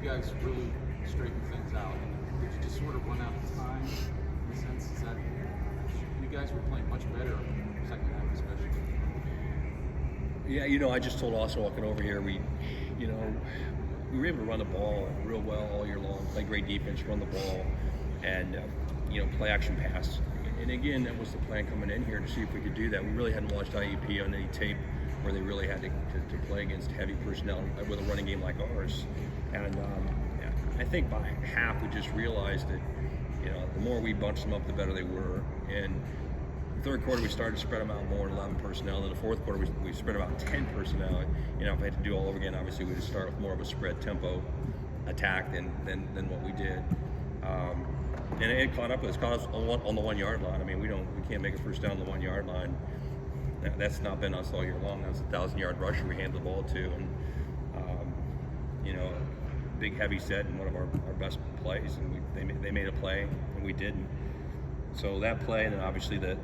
guys really straightened things out? Did you just sort of run out of time in the sense that you guys were playing much better second half especially? Yeah, I just told Austin walking over here, we were able to run the ball real well all year long, play great defense, run the ball, and play action pass. And again, that was the plan coming in here to see if we could do that. We really hadn't watched IUP on any tape where they really had to play against heavy personnel with a running game like ours. And I think by half we just realized that the more we bunched them up, the better they were. And the third quarter we started to spread them out more in 11 personnel. In the fourth quarter we spread about 10 personnel. If I had to do all over again, obviously we'd start with more of a spread tempo attack than what we did. And it caught up with us. Caught us on the 1 yard line. I mean, we can't make a first down on the 1 yard line. That's not been us all year long. That was a 1,000-yard rusher we handed the ball to, and big heavy set in one of our best plays, and they made a play and we didn't. So that play, and then obviously the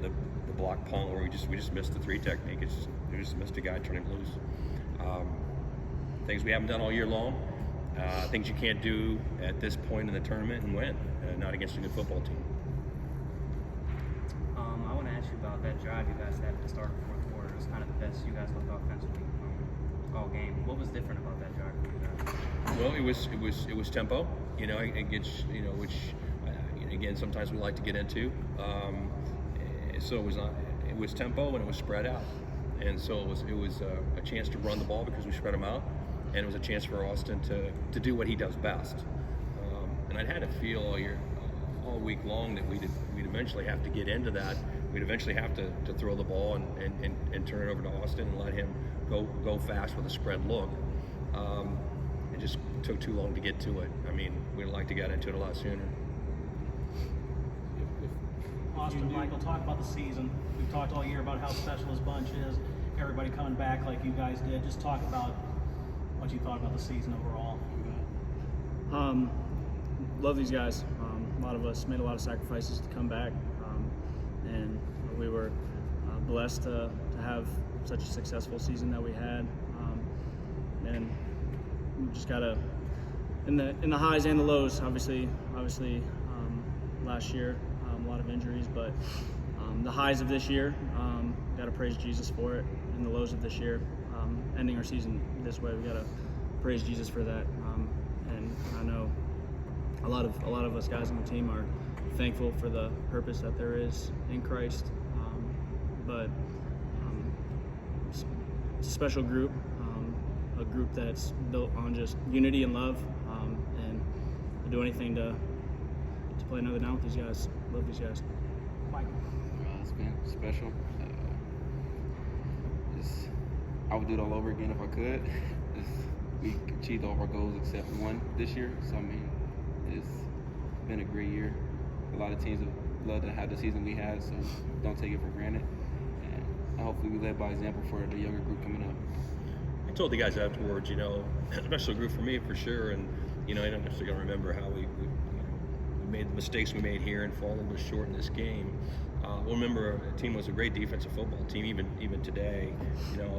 block punt where we just missed the 3 technique. We just missed a guy turning loose. Things we haven't done all year long. Things you can't do at this point in the tournament and win, not against a good football team. I want to ask you about that drive you guys had at the start of the fourth quarter. It was kind of the best you guys looked offensively all game. What was different about that drive for you guys? Well, it was tempo. It gets which again sometimes we like to get into. So it was tempo and it was spread out, and so it was a chance to run the ball because we spread them out. And it was a chance for Austin to do what he does best. And I'd had a feel all week long that we'd eventually have to get into that. We'd eventually have to throw the ball and turn it over to Austin and let him go fast with a spread look. It just took too long to get to it. I mean, we'd like to get into it a lot sooner. Austin, Michael, talk about the season. We've talked all year about how special this bunch is. Everybody coming back like you guys did. Just talk about what you thought about the season overall. Love these guys. A lot of us made a lot of sacrifices to come back, and we were blessed to have such a successful season that we had. And we just gotta, in the highs and the lows. Obviously, last year a lot of injuries, but the highs of this year, gotta praise Jesus for it. And the lows of this year, ending our season this way, we gotta praise Jesus for that. And I know a lot of us guys on the team are thankful for the purpose that there is in Christ. But it's a special group, a group that's built on just unity and love, and I'll do anything to play another down with these guys. Love these guys. It's been special. I would do it all over again if I could. We achieved all of our goals except one this year. So, I mean, it's been a great year. A lot of teams would love to have the season we had, so don't take it for granted. And hopefully we led by example for the younger group coming up. I told the guys afterwards, a special group for me for sure, and I don't necessarily going to remember how we made the mistakes we made here and fall a little bit short in this game. We'll remember the team was a great defensive football team, even today.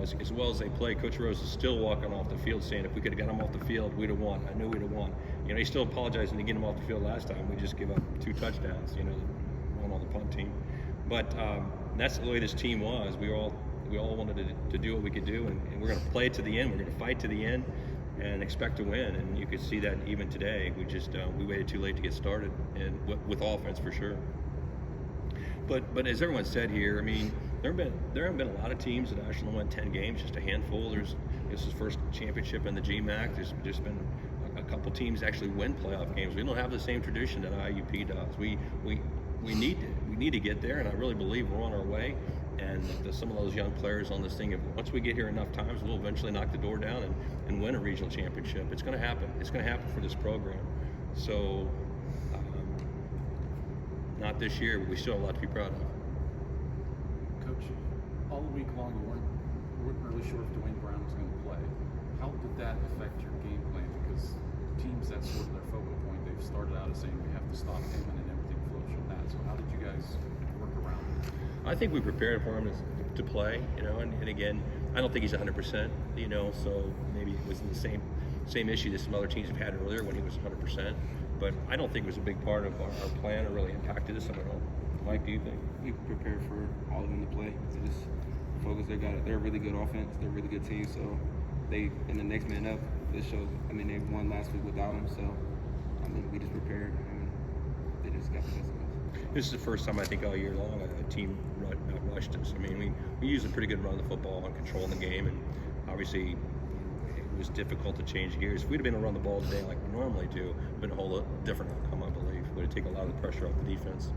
As well as they play, Coach Rose is still walking off the field saying if we could have got him off the field, we'd have won. I knew we'd have won. He's still apologizing to get him off the field last time. We just give up 2 touchdowns, one on the punt team. But that's the way this team was. We all wanted to do what we could do, and we're going to play to the end. We're going to fight to the end and expect to win. And you could see that even today. We waited too late to get started, and with offense for sure. But as everyone said here, I mean, there haven't been a lot of teams that Ashland won 10 games, just a handful. This is first championship in the GMAC. There's been a couple teams actually win playoff games. We don't have the same tradition that IUP does. We need to get there, and I really believe we're on our way. And some of those young players on this thing, once we get here enough times, we'll eventually knock the door down and win a regional championship. It's going to happen. It's going to happen for this program. So. Not this year, but we still have a lot to be proud of. Coach, all week long you weren't really sure if Dwayne Brown was going to play. How did that affect your game plan? Because teams, that's sort of their focal point. They've started out as saying we have to stop him, and then everything flows from that. So how did you guys work around it? I think we prepared for him to play, and again, I don't think he's 100%, you know, so maybe it was in the same issue that some other teams have had earlier when he was 100%. But I don't think it was a big part of our plan or really impacted us at all. Mike, do you think? We prepared for all of them to play. So just focus. They're a really good offense. They're a really good team. So they in the next man up. This shows. I mean, they won last week without him. So I mean, we just prepared and they just got the best of us. This is the first time I think all year long a team rushed us. I mean, we used a pretty good run of the football and controlling the game, and obviously it was difficult to change gears. If we'd have been around the ball today like we normally do, it would have been a whole different outcome, I believe. It would have taken a lot of the pressure off the defense.